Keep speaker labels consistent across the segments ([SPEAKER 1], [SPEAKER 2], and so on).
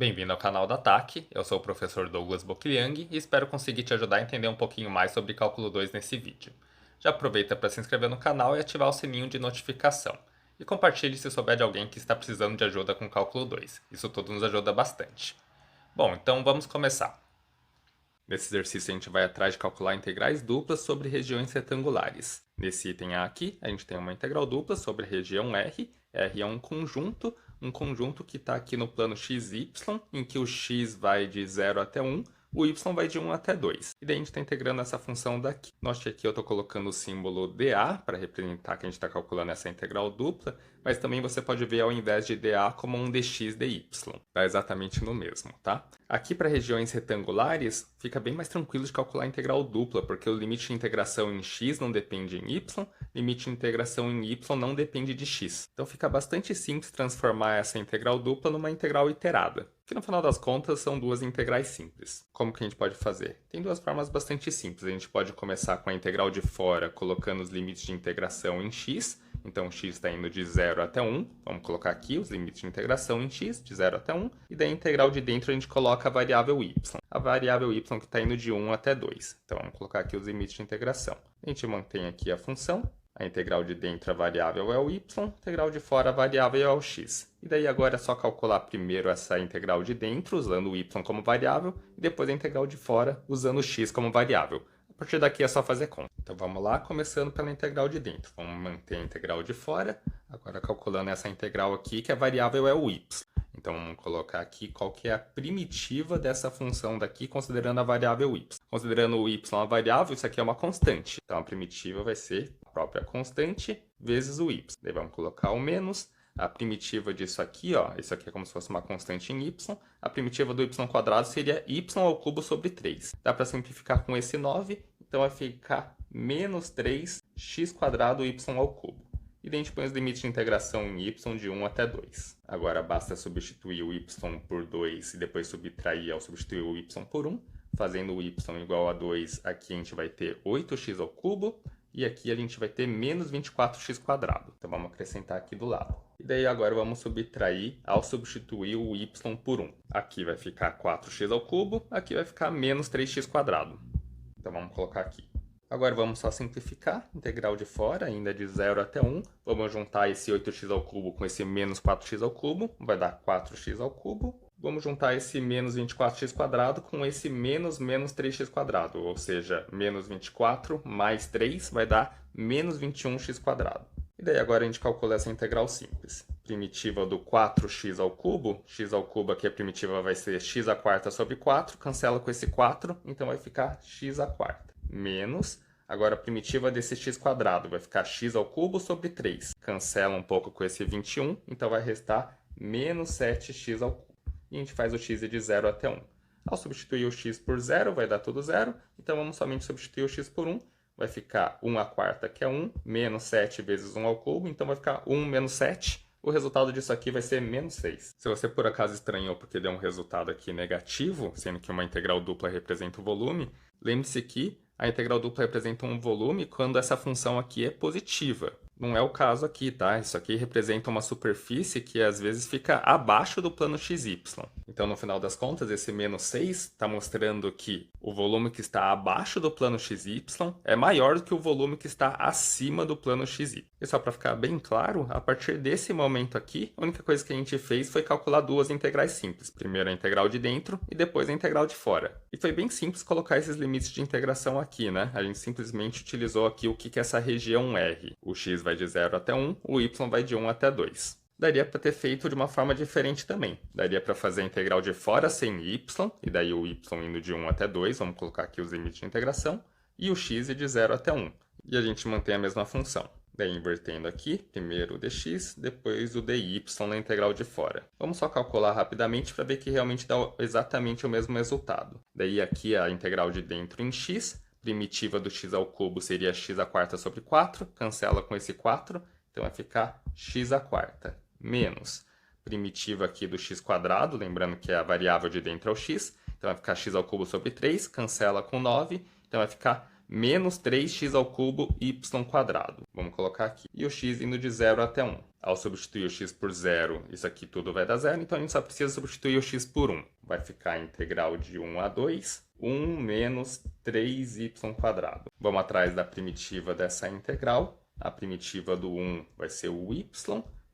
[SPEAKER 1] Bem-vindo ao canal da TAC, eu sou o professor Douglas Bocliang e espero conseguir te ajudar a entender um pouquinho mais sobre cálculo 2 nesse vídeo. Já aproveita para se inscrever no canal e ativar o sininho de notificação. E compartilhe se souber de alguém que está precisando de ajuda com cálculo 2, isso tudo nos ajuda bastante. Bom, então vamos começar. Nesse exercício a gente vai atrás de calcular integrais duplas sobre regiões retangulares. Nesse item A aqui, a gente tem uma integral dupla sobre a região R. R é um conjunto que está aqui no plano xy, em que o x vai de 0 até 1, o y vai de 1 até 2. E daí a gente está integrando essa função daqui. Note que aqui eu estou colocando o símbolo dA para representar que a gente está calculando essa integral dupla, mas também você pode ver ao invés de dA como um dx dy. Está exatamente no mesmo, tá? Aqui para regiões retangulares, fica bem mais tranquilo de calcular a integral dupla, porque o limite de integração em x não depende em y, limite de integração em y não depende de x. Então fica bastante simples transformar essa integral dupla numa integral iterada, que no final das contas são duas integrais simples. Como que a gente pode fazer? Tem duas formas bastante simples. A gente pode começar com a integral de fora, colocando os limites de integração em x. Então, x está indo de 0 até 1. Vamos colocar aqui os limites de integração em x, de 0 até 1. E da integral de dentro a gente coloca a variável y. A variável y que está indo de 1 até 2. Então, vamos colocar aqui os limites de integração. A gente mantém aqui a função. A integral de dentro, a variável é o y. A integral de fora, a variável é o x. E daí agora é só calcular primeiro essa integral de dentro, usando o y como variável. E depois a integral de fora, usando o x como variável. A partir daqui é só fazer conta. Então vamos lá, começando pela integral de dentro. Vamos manter a integral de fora, agora calculando essa integral aqui, que a variável é o y. Então vamos colocar aqui qual que é a primitiva dessa função daqui, considerando a variável y. Considerando o y uma variável, isso aqui é uma constante. Então a primitiva vai ser a própria constante vezes o y. Daí vamos colocar o menos. A primitiva disso aqui, ó, isso aqui é como se fosse uma constante em y. A primitiva do y quadrado seria y ao cubo sobre 3. Dá para simplificar com esse 9, então vai ficar menos 3x quadrado y ao cubo. E daí a gente põe os limites de integração em y de 1 até 2. Agora basta substituir o y por 2 e depois subtrair ao substituir o y por 1. Fazendo o y igual a 2, aqui a gente vai ter 8x ao cubo. E aqui a gente vai ter menos 24x quadrado. Então vamos acrescentar aqui do lado. E daí agora vamos subtrair ao substituir o y por 1. Aqui vai ficar 4x ao cubo, aqui vai ficar menos 3x quadrado. Então vamos colocar aqui. Agora vamos só simplificar. Integral de fora, ainda de 0 até 1. Vamos juntar esse 8x ao cubo com esse menos 4x ao cubo. Vai dar 4x ao cubo. Vamos juntar esse menos 24x quadrado com esse menos 3x quadrado. Ou seja, menos 24 mais 3 vai dar menos 21x quadrado. E daí agora a gente calcula essa integral simples. Primitiva do 4x ao cubo. X ao cubo aqui a primitiva vai ser x à quarta sobre 4. Cancela com esse 4, então vai ficar x à quarta. Menos, agora a primitiva desse x quadrado vai ficar x ao cubo sobre 3. Cancela um pouco com esse 21, então vai restar menos 7x ao cubo. E a gente faz o x de 0 até 1. Ao substituir o x por 0, vai dar tudo 0. Então vamos somente substituir o x por 1. Vai ficar 1 à quarta, que é 1, menos 7 vezes 1 ao cubo. Então vai ficar 1 menos 7. O resultado disso aqui vai ser menos 6. Se você por acaso estranhou porque deu um resultado aqui negativo, sendo que uma integral dupla representa o volume, lembre-se que a integral dupla representa um volume quando essa função aqui é positiva. Não é o caso aqui, tá? Isso aqui representa uma superfície que às vezes fica abaixo do plano xy. Então, no final das contas, esse menos 6 está mostrando que o volume que está abaixo do plano xy é maior do que o volume que está acima do plano xy. E só para ficar bem claro, a partir desse momento aqui, a única coisa que a gente fez foi calcular duas integrais simples. Primeiro a integral de dentro e depois a integral de fora. E foi bem simples colocar esses limites de integração aqui, né? A gente simplesmente utilizou aqui o que é essa região R. O x vai de 0 até 1, o y vai de 1 até 2. Daria para ter feito de uma forma diferente também. Daria para fazer a integral de fora sem y, e daí o y indo de 1 até 2, vamos colocar aqui os limites de integração, e o x de 0 até 1. E a gente mantém a mesma função. Daí invertendo aqui, primeiro o dx, depois o dy na integral de fora. Vamos só calcular rapidamente para ver que realmente dá exatamente o mesmo resultado. Daí aqui a integral de dentro em x, primitiva do x ao cubo seria x à quarta sobre 4, cancela com esse 4, então vai ficar x à quarta, menos primitiva aqui do x quadrado, lembrando que a variável de dentro é o x, então vai ficar x ao cubo sobre 3, cancela com 9, então vai ficar menos 3x ao cubo y quadrado. Vamos colocar aqui. E o x indo de 0 até 1. Ao substituir o x por zero, isso aqui tudo vai dar zero, então a gente só precisa substituir o x por 1. Vai ficar a integral de 1 a 2, 1 menos 3y². Vamos atrás da primitiva dessa integral. A primitiva do 1 vai ser o y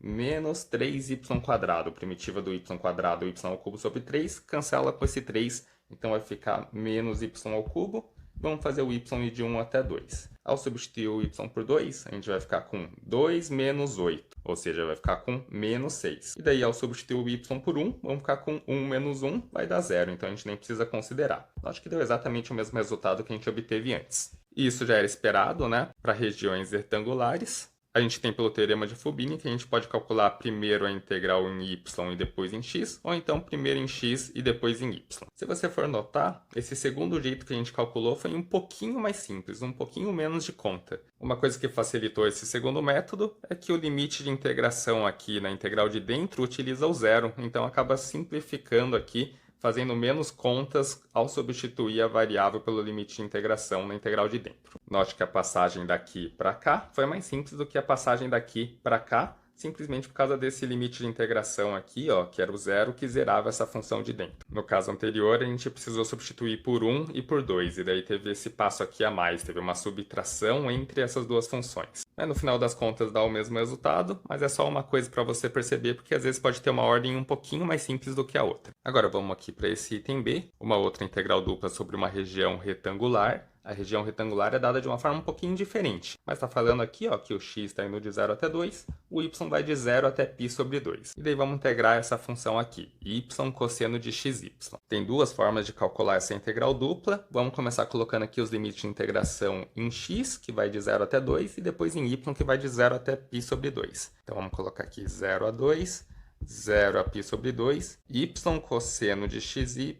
[SPEAKER 1] menos 3y². Primitiva do y², y ao cubo sobre 3, cancela com esse 3, então vai ficar menos y ao cubo. Vamos fazer o y ir de 1 até 2. Ao substituir o y por 2, a gente vai ficar com 2 menos 8, ou seja, vai ficar com menos 6. E daí, ao substituir o y por 1, vamos ficar com 1 menos 1, vai dar 0, então a gente nem precisa considerar. Acho que deu exatamente o mesmo resultado que a gente obteve antes. E isso já era esperado, né, para regiões retangulares. A gente tem pelo teorema de Fubini que a gente pode calcular primeiro a integral em y e depois em x, ou então primeiro em x e depois em y. Se você for notar, esse segundo jeito que a gente calculou foi um pouquinho mais simples, um pouquinho menos de conta. Uma coisa que facilitou esse segundo método é que o limite de integração aqui na integral de dentro utiliza o zero, então acaba simplificando aqui, fazendo menos contas ao substituir a variável pelo limite de integração na integral de dentro. Note que a passagem daqui para cá foi mais simples do que a passagem daqui para cá, simplesmente por causa desse limite de integração aqui, ó, que era o zero, que zerava essa função de dentro. No caso anterior, a gente precisou substituir por 1 e por 2, e daí teve esse passo aqui a mais, teve uma subtração entre essas duas funções. No final das contas dá o mesmo resultado, mas é só uma coisa para você perceber, porque às vezes pode ter uma ordem um pouquinho mais simples do que a outra. Agora vamos aqui para esse item B, uma outra integral dupla sobre uma região retangular. A região retangular é dada de uma forma um pouquinho diferente, mas está falando aqui ó, que o x está indo de 0 até 2, o y vai de 0 até π sobre 2. E daí vamos integrar essa função aqui, y cosseno de xy. Tem duas formas de calcular essa integral dupla. Vamos começar colocando aqui os limites de integração em x, que vai de 0 até 2, e depois em y, que vai de 0 até π sobre 2. Então vamos colocar aqui 0 a 2, 0 a π sobre 2, y cosseno de xy,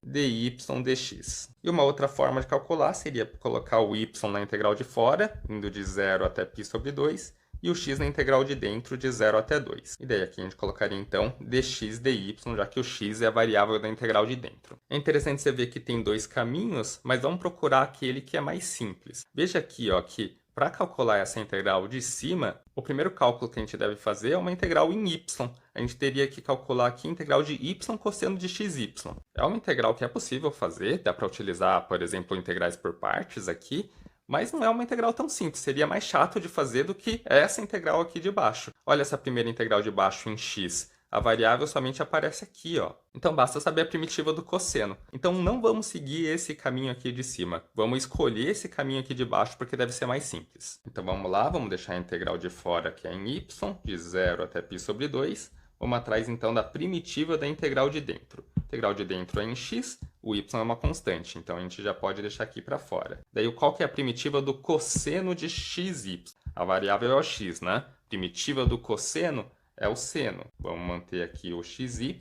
[SPEAKER 1] dy dx. E uma outra forma de calcular seria colocar o y na integral de fora, indo de 0 até π sobre 2, e o x na integral de dentro, de 0 até 2. E daí aqui a gente colocaria então dx dy, já que o x é a variável da integral de dentro. É interessante você ver que tem dois caminhos, mas vamos procurar aquele que é mais simples. Veja aqui ó, que para calcular essa integral de cima, o primeiro cálculo que a gente deve fazer é uma integral em y. A gente teria que calcular aqui a integral de y cosseno de xy. É uma integral que é possível fazer, dá para utilizar, por exemplo, integrais por partes aqui, mas não é uma integral tão simples, seria mais chato de fazer do que essa integral aqui de baixo. Olha essa primeira integral de baixo em x. A variável somente aparece aqui, ó. Então basta saber a primitiva do cosseno. Então não vamos seguir esse caminho aqui de cima. Vamos escolher esse caminho aqui de baixo porque deve ser mais simples. Então vamos lá, vamos deixar a integral de fora que é em y, de 0 até π sobre 2. Vamos atrás então da primitiva da integral de dentro. A integral de dentro é em x, o y é uma constante, então a gente já pode deixar aqui para fora. Daí qual que é a primitiva do cosseno de xy? A variável é o x, né? Primitiva do cosseno é o seno. Vamos manter aqui o xy,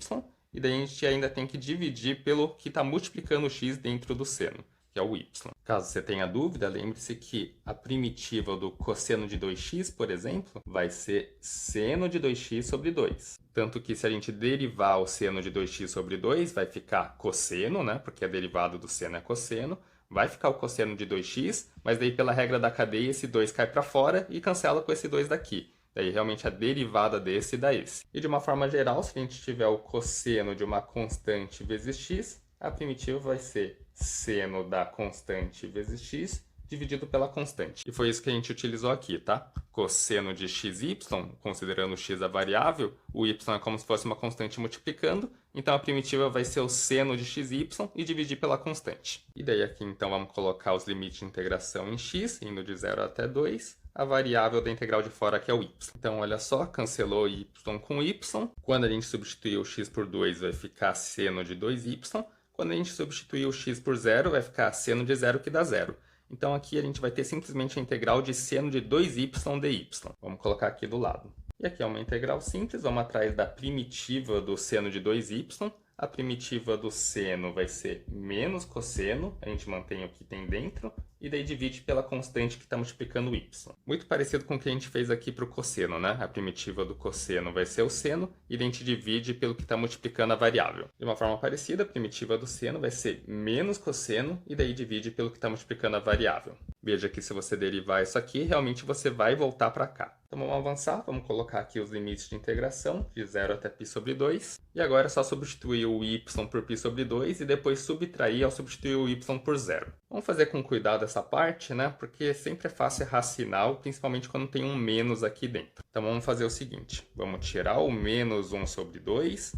[SPEAKER 1] e daí a gente ainda tem que dividir pelo que está multiplicando o x dentro do seno, que é o y. Caso você tenha dúvida, lembre-se que a primitiva do cosseno de 2x, por exemplo, vai ser seno de 2x sobre 2. Tanto que se a gente derivar o seno de 2x sobre 2, vai ficar cosseno, né? Porque a derivada do seno é cosseno. Vai ficar o cosseno de 2x, mas daí pela regra da cadeia esse 2 cai para fora e cancela com esse 2 daqui. Daí realmente a derivada desse dá esse. E de uma forma geral, se a gente tiver o cosseno de uma constante vezes x, a primitiva vai ser seno da constante vezes x dividido pela constante. E foi isso que a gente utilizou aqui, tá? Cosseno de xy, considerando x a variável, o y é como se fosse uma constante multiplicando, então a primitiva vai ser o seno de xy e dividir pela constante. E daí aqui então vamos colocar os limites de integração em x, indo de 0 até 2, a variável da integral de fora que é o y. Então olha só, cancelou y com y, quando a gente substituir o x por 2 vai ficar seno de 2y, quando a gente substituir o x por 0 vai ficar seno de 0 que dá 0. Então aqui a gente vai ter simplesmente a integral de seno de 2y dy. Vamos colocar aqui do lado. E aqui é uma integral simples, vamos atrás da primitiva do seno de 2y. A primitiva do seno vai ser menos cosseno, a gente mantém o que tem dentro, e daí divide pela constante que está multiplicando o y. Muito parecido com o que a gente fez aqui para o cosseno, né? A primitiva do cosseno vai ser o seno, e daí a gente divide pelo que está multiplicando a variável. De uma forma parecida, a primitiva do seno vai ser menos cosseno, e daí divide pelo que está multiplicando a variável. Veja que se você derivar isso aqui, realmente você vai voltar para cá. Então vamos avançar, vamos colocar aqui os limites de integração, de 0 até π sobre 2. E agora é só substituir o y por π sobre 2 e depois subtrair ao substituir o y por 0. Vamos fazer com cuidado essa parte, né? Porque sempre é fácil errar sinal, principalmente quando tem um menos aqui dentro. Então vamos fazer o seguinte, vamos tirar o menos 1 sobre 2.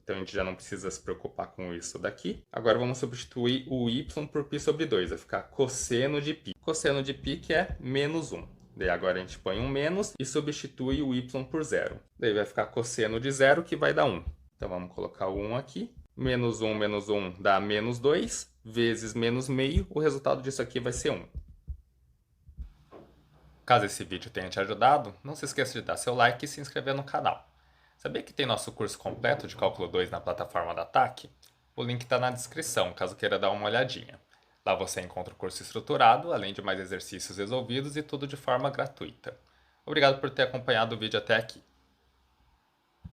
[SPEAKER 1] Então a gente já não precisa se preocupar com isso daqui. Agora vamos substituir o y por π sobre 2, vai ficar cosseno de π. Cosseno de π que é menos 1. Daí agora a gente põe um menos e substitui o y por 0. Daí vai ficar cosseno de 0 que vai dar 1. Então vamos colocar o 1 aqui. Menos 1 dá menos 2, vezes menos meio. O resultado disso aqui vai ser 1. Caso esse vídeo tenha te ajudado, não se esqueça de dar seu like e se inscrever no canal. Sabia que tem nosso curso completo de Cálculo 2 na plataforma da TAC? O link está na descrição, caso queira dar uma olhadinha. Lá você encontra o curso estruturado, além de mais exercícios resolvidos e tudo de forma gratuita. Obrigado por ter acompanhado o vídeo até aqui.